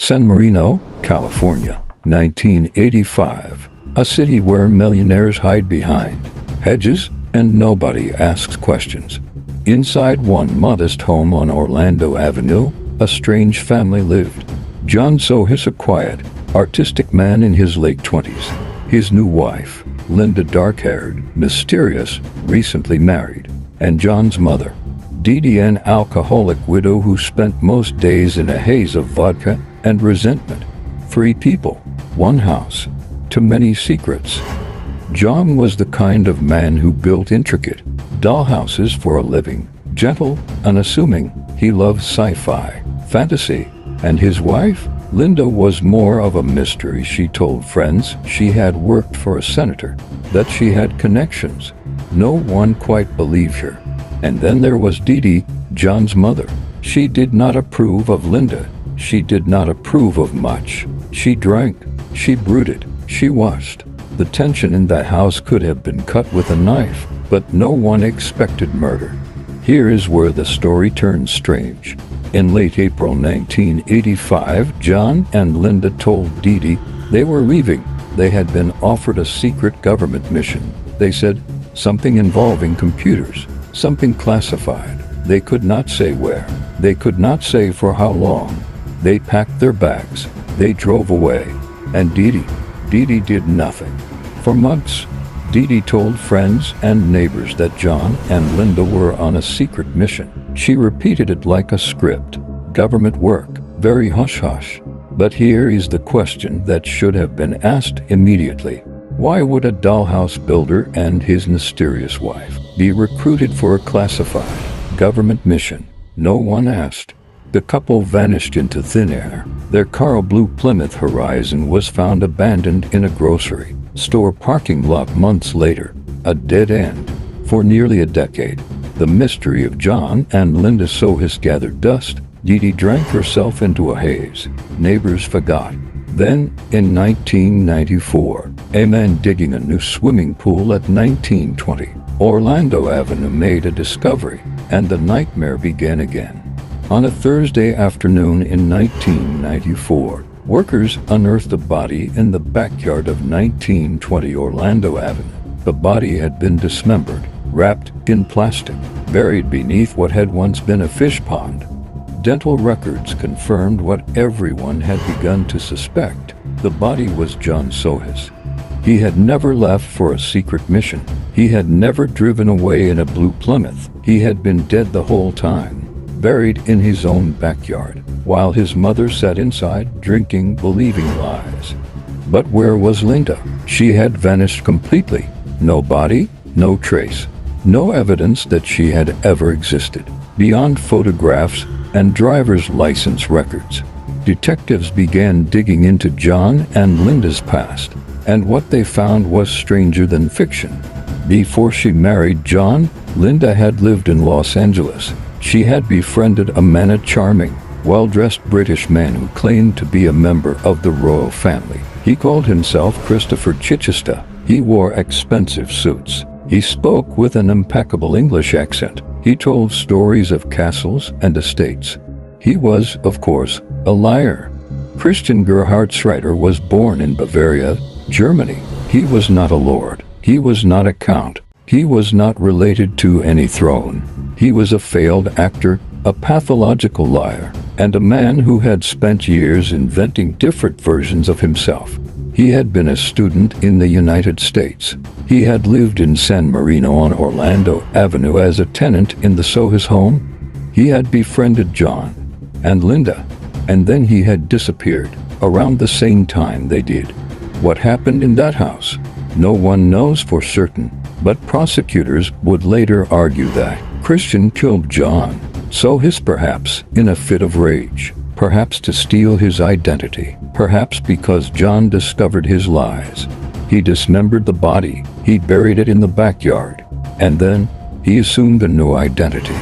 San Marino, California, 1985. A city where millionaires hide behind hedges and nobody asks questions. Inside one modest home on Orlando Avenue, a strange family lived. John Sohus, a quiet, artistic man in his late 20s. His new wife, Linda, dark-haired, mysterious, recently married. And John's mother, Didi, an alcoholic widow who spent most days in a haze of vodka and resentment. 3 people, 1 house, too many secrets. John was the kind of man who built intricate dollhouses for a living, gentle, unassuming. He loved sci-fi, fantasy, and his wife, Linda, was more of a mystery. She told friends she had worked for a senator, that she had connections. No one quite believed her. And then there was Didi, John's mother. She did not approve of Linda. She did not approve of much. She drank, she brooded, she washed. The tension in that house could have been cut with a knife, but no one expected murder. Here is where the story turns strange. In late April 1985, John and Linda told Didi they were leaving. They had been offered a secret government mission. They said something involving computers, something classified. They could not say where. They could not say for how long. They packed their bags. They drove away. And Didi did nothing. For months, Didi told friends and neighbors that John and Linda were on a secret mission. She repeated it like a script. Government work, very hush-hush. But here is the question that should have been asked immediately. Why would a dollhouse builder and his mysterious wife be recruited for a classified government mission? No one asked. The couple vanished into thin air. Their car, blue Plymouth Horizon, was found abandoned in a grocery store parking lot months later, a dead end. For nearly a decade, the mystery of John and Linda Sohus gathered dust. Didi drank herself into a haze. Neighbors forgot. Then, in 1994, a man digging a new swimming pool at 1920 Orlando Avenue made a discovery, and the nightmare began again. On a Thursday afternoon in 1994, workers unearthed a body in the backyard of 1920 Orlando Avenue. The body had been dismembered, wrapped in plastic, buried beneath what had once been a fish pond. Dental records confirmed what everyone had begun to suspect. The body was John Sohus. He had never left for a secret mission. He had never driven away in a blue Plymouth. He had been dead the whole time, buried in his own backyard, while his mother sat inside drinking, believing lies. But where was Linda? She had vanished completely. No body, no trace, no evidence that she had ever existed, beyond photographs and driver's license records. Detectives began digging into John and Linda's past, and what they found was stranger than fiction. Before she married John, Linda had lived in Los Angeles. She had befriended a man, a charming, well-dressed British man who claimed to be a member of the royal family. He called himself Christopher Chichester. He wore expensive suits. He spoke with an impeccable English accent. He told stories of castles and estates. He was, of course, a liar. Christian Gerhard Schreiter was born in Bavaria, Germany. He was not a lord. He was not a count. He was not related to any throne. He was a failed actor, a pathological liar, and a man who had spent years inventing different versions of himself. He had been a student in the United States. He had lived in San Marino on Orlando Avenue as a tenant in the Sohus home. He had befriended John and Linda, and then he had disappeared around the same time they did. What happened in that house? No one knows for certain, but prosecutors would later argue that Christian killed John Sohus, perhaps in a fit of rage, perhaps to steal his identity, perhaps because John discovered his lies. He dismembered the body, he buried it in the backyard, and then he assumed a new identity.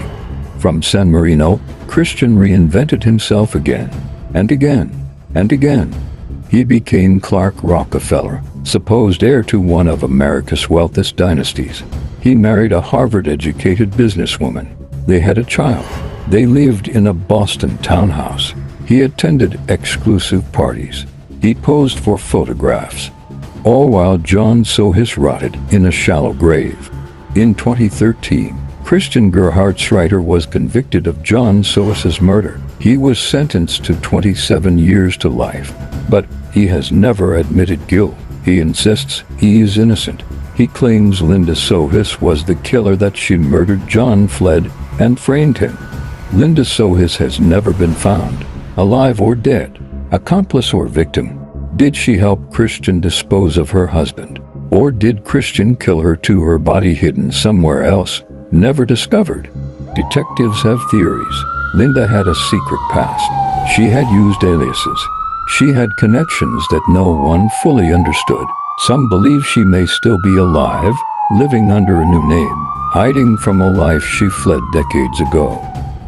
From San Marino, Christian reinvented himself again, and again, and again. He became Clark Rockefeller, supposed heir to one of America's wealthiest dynasties. He married a Harvard-educated businesswoman. They had a child. They lived in a Boston townhouse. He attended exclusive parties. He posed for photographs, all while John Sohus rotted in a shallow grave. In 2013, Christian Gerhardtschreiter was convicted of John Sohus's murder. He was sentenced to 27 years to life, but he has never admitted guilt. He insists he is innocent. He claims Linda Sohus was the killer, that she murdered John, fled, and framed him. Linda Sohus has never been found, alive or dead, accomplice or victim. Did she help Christian dispose of her husband? Or did Christian kill her too, her body hidden somewhere else, never discovered? Detectives have theories. Linda had a secret past. She had used aliases. She had connections that no one fully understood. Some believe she may still be alive, living under a new name, hiding from a life she fled decades ago.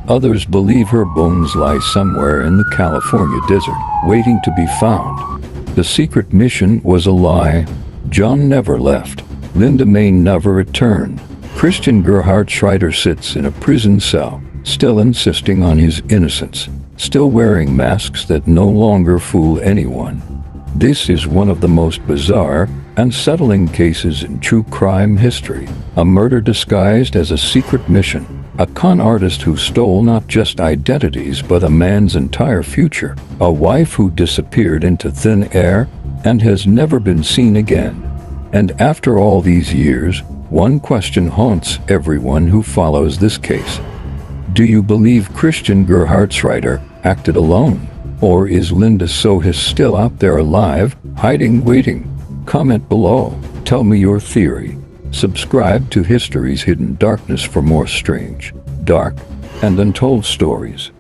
Others believe her bones lie somewhere in the California desert, waiting to be found. The secret mission was a lie. John never left. Linda may never return. Christian Gerhardtschreiter sits in a prison cell, still insisting on his innocence, still wearing masks that no longer fool anyone. This is one of the most bizarre, unsettling cases in true crime history. A murder disguised as a secret mission. A con artist who stole not just identities but a man's entire future. A wife who disappeared into thin air and has never been seen again. And after all these years, one question haunts everyone who follows this case. Do you believe Christian Gerhardtschreiter acted alone? Or is Linda Sohus still out there alive, hiding, waiting? Comment below. Tell me your theory. Subscribe to History's Hidden Darkness for more strange, dark, and untold stories.